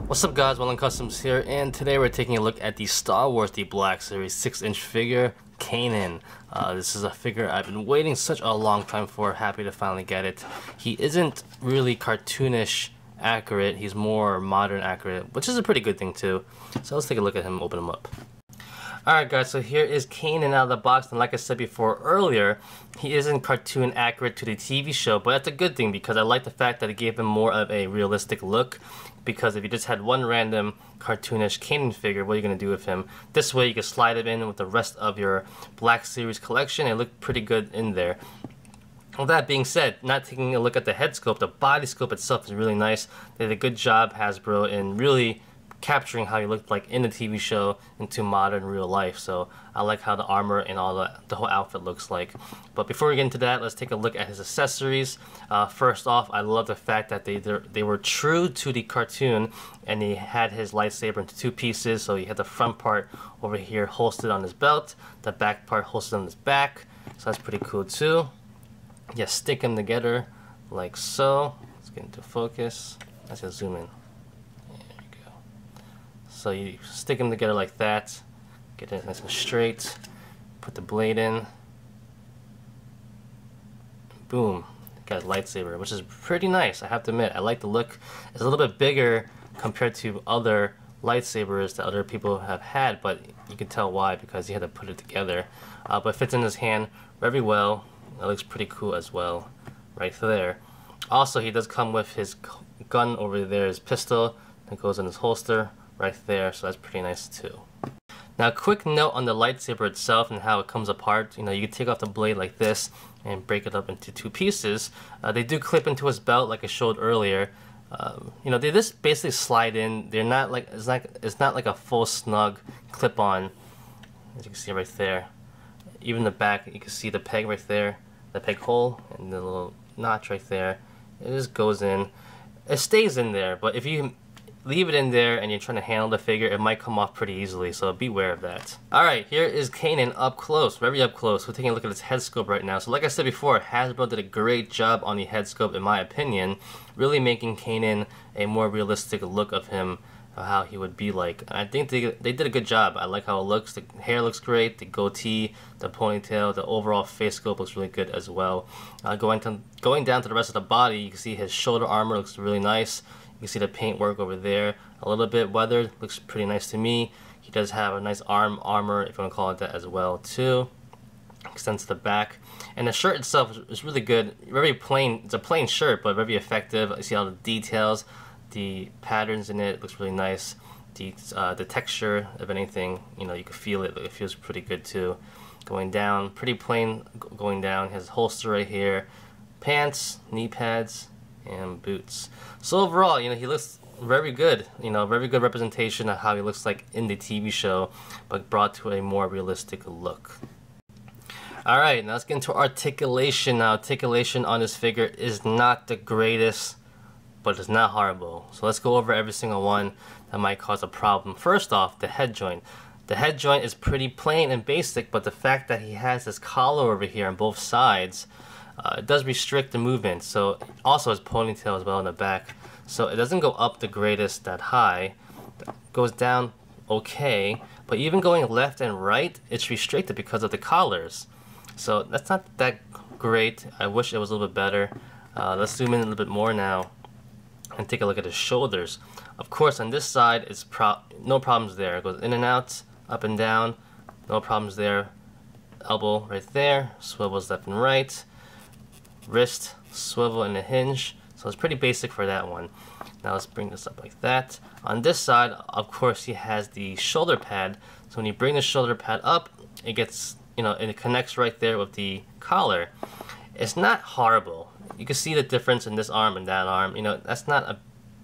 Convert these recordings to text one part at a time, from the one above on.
What's up guys, Well Customs here, and today we're taking a look at the Star Wars The Black Series 6-inch figure, Kanan. This is a figure I've been waiting such a long time for, happy to finally get it. He isn't really cartoonish accurate, he's more modern accurate, which is a pretty good thing too. So let's take a look at him, open him up. Alright guys, so here is Kanan out of the box, and like I said before earlier, he isn't cartoon accurate to the TV show, but that's a good thing because I like the fact that it gave him more of a realistic look. Because if you just had one random cartoonish Kanan figure, what are you going to do with him? This way you can slide him in with the rest of your Black Series collection. It looked pretty good in there. With that being said, not taking a look at the head sculpt, the body sculpt itself is really nice. They did a good job, Hasbro, in really capturing how he looked like in the TV show into modern real life. So I like how the armor and all the whole outfit looks like. But before we get into that, let's take a look at his accessories. First off, I love the fact that they were true to the cartoon, and he had his lightsaber into two pieces. So he had the front part over here holstered on his belt, the back part holstered on his back. So that's pretty cool too. Just stick them together like so. Let's get into focus. Let's just zoom in. So you stick them together like that, get it nice and straight, put the blade in, boom, got a lightsaber, which is pretty nice, I have to admit. I like the look. It's a little bit bigger compared to other lightsabers that other people have had, but you can tell why, because he had to put it together. But it fits in his hand very well. It looks pretty cool as well, right there. Also, he does come with his gun over there, his pistol, that goes in his holster right there, so that's pretty nice too. Now, quick note on the lightsaber itself and how it comes apart. You know, you can take off the blade like this and break it up into two pieces. They do clip into his belt like I showed earlier. You know, they just basically slide in. They're not like, it's not like a full snug clip-on, as you can see right there. Even the back, you can see the peg right there, the peg hole, and the little notch right there. It just goes in. It stays in there, but if you leave it in there and you're trying to handle the figure, it might come off pretty easily, so beware of that. Alright, here is Kanan up close, very up close. We're taking a look at his head sculpt right now. So like I said before, Hasbro did a great job on the head sculpt in my opinion, really making Kanan a more realistic look of him, how he would be like. And I think they did a good job. I like how it looks. The hair looks great, the goatee, the ponytail, the overall face sculpt looks really good as well. Going down to the rest of the body, you can see his shoulder armor looks really nice. You can see the paint work over there, a little bit weathered, looks pretty nice to me. He does have a nice armor, if you want to call it that as well too. Extends to the back. And the shirt itself is really good, very plain. It's a plain shirt, but very effective. You see all the details, the patterns in it, it looks really nice. The texture, if anything, you know, you can feel it. It feels pretty good too. Going down, pretty plain going down. His holster right here, pants, knee pads, and boots. So overall, you know, he looks very good. You know, very good representation of how he looks like in the TV show, but brought to a more realistic look. Alright, now let's get into articulation. Now, articulation on this figure is not the greatest, but it's not horrible. So let's go over every single one that might cause a problem. First off, the head joint. The head joint is pretty plain and basic, but the fact that he has this collar over here on both sides, it does restrict the movement. So also his ponytail as well in the back. So it doesn't go up the greatest that high. It goes down okay, but even going left and right, it's restricted because of the collars. So that's not that great. I wish it was a little bit better. Let's zoom in a little bit more now and take a look at his shoulders. Of course, on this side, it's no problems there. It goes in and out, up and down, no problems there. Elbow right there, swivels left and right. Wrist, swivel, and a hinge. So it's pretty basic for that one. Now let's bring this up like that. On this side, of course, he has the shoulder pad. So when you bring the shoulder pad up, it gets, you know, and it connects right there with the collar. It's not horrible. You can see the difference in this arm and that arm. You know, that's not a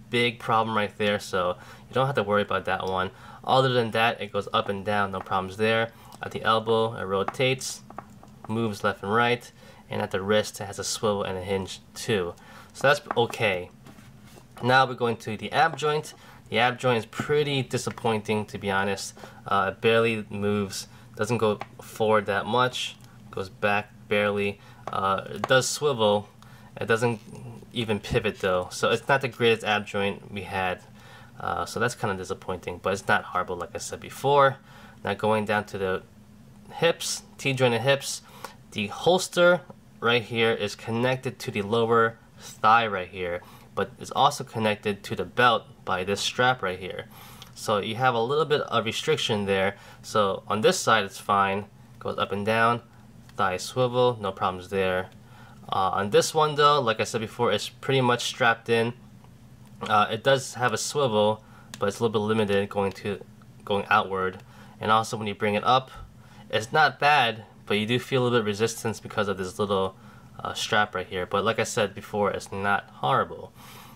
big problem right there, so you don't have to worry about that one. Other than that, it goes up and down, no problems there. At the elbow, it rotates, moves left and right. And at the wrist, it has a swivel and a hinge too. So that's okay. Now we're going to the ab joint. The ab joint is pretty disappointing, to be honest. It barely moves, doesn't go forward that much, goes back barely. It does swivel. It doesn't even pivot though, so it's not the greatest ab joint we had. So that's kind of disappointing, but it's not horrible like I said before. Now going down to the hips, T-jointed hips, the holster right here is connected to the lower thigh right here, but it's also connected to the belt by this strap right here. So you have a little bit of restriction there. So on this side it's fine, goes up and down, thigh swivel, no problems there. On this one though, like I said before, it's pretty much strapped in. It does have a swivel, but it's a little bit limited going outward. And also when you bring it up, it's not bad, but you do feel a little bit of resistance because of this little strap right here. But like I said before, it's not horrible.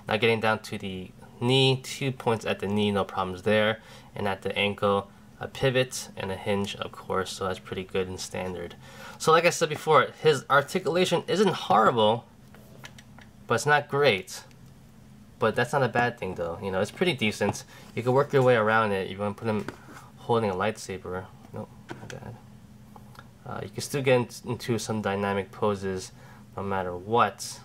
Now getting down to the knee, 2 points at the knee, no problems there. And at the ankle, a pivot and a hinge, of course, so that's pretty good and standard. So like I said before, his articulation isn't horrible, but it's not great. But that's not a bad thing though, you know, it's pretty decent. You can work your way around it. You want to put him holding a lightsaber. Nope, not bad. You can still get into some dynamic poses no matter what.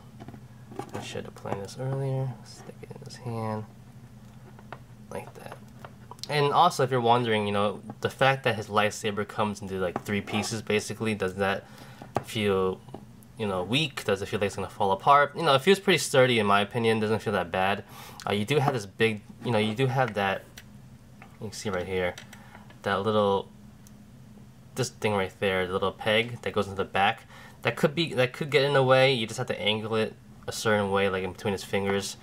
I should have planned this earlier. Stick it in his hand. Like that. And also, if you're wondering, you know, the fact that his lightsaber comes into like 3 pieces basically, does that feel, you know, weak? Does it feel like it's going to fall apart? You know, it feels pretty sturdy in my opinion. It doesn't feel that bad. You do have this big, you know, you do have that, you can see right here, that little, this thing right there, the little peg that goes into the back. That could get in the way. You just have to angle it a certain way, like in between his fingers.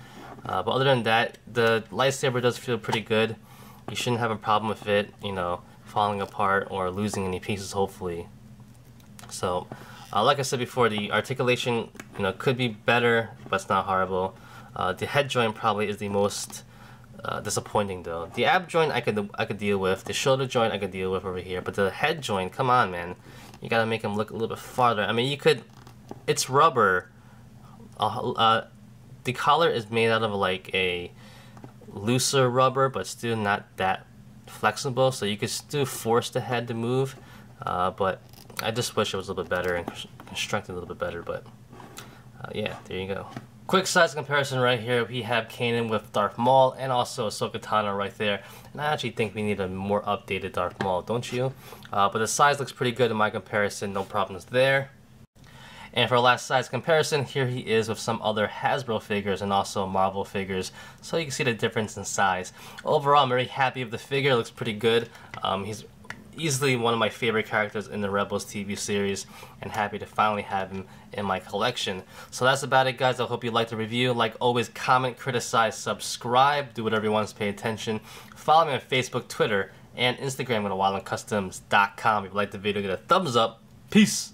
But other than that, the lightsaber does feel pretty good. You shouldn't have a problem with it, you know, falling apart or losing any pieces, hopefully. So, like I said before, the articulation, you know, could be better, but it's not horrible. The head joint probably is the most disappointing, though. The ab joint I could deal with. The shoulder joint I could deal with over here, but the head joint, come on, man, you gotta make him look a little bit farther. I mean, you could. It's rubber. The collar is made out of like a looser rubber, but still not that flexible, so you could still force the head to move, but I just wish it was a little bit better and constructed a little bit better. But yeah, there you go. Quick size comparison right here. We have Kanan with Darth Maul and also Ahsoka Tano right there, and I actually think we need a more updated Darth Maul, don't you? But the size looks pretty good in my comparison, no problems there. And for our last size comparison, here he is with some other Hasbro figures and also Marvel figures, so you can see the difference in size. Overall, I'm very happy with the figure. It looks pretty good. He's easily one of my favorite characters in the Rebels TV series, and happy to finally have him in my collection. So that's about it, guys. I hope you liked the review. Like always, comment, criticize, subscribe, do whatever you want to pay attention. Follow me on Facebook, Twitter, and Instagram at wildandcustoms.com. If you liked the video, give it a thumbs up. Peace!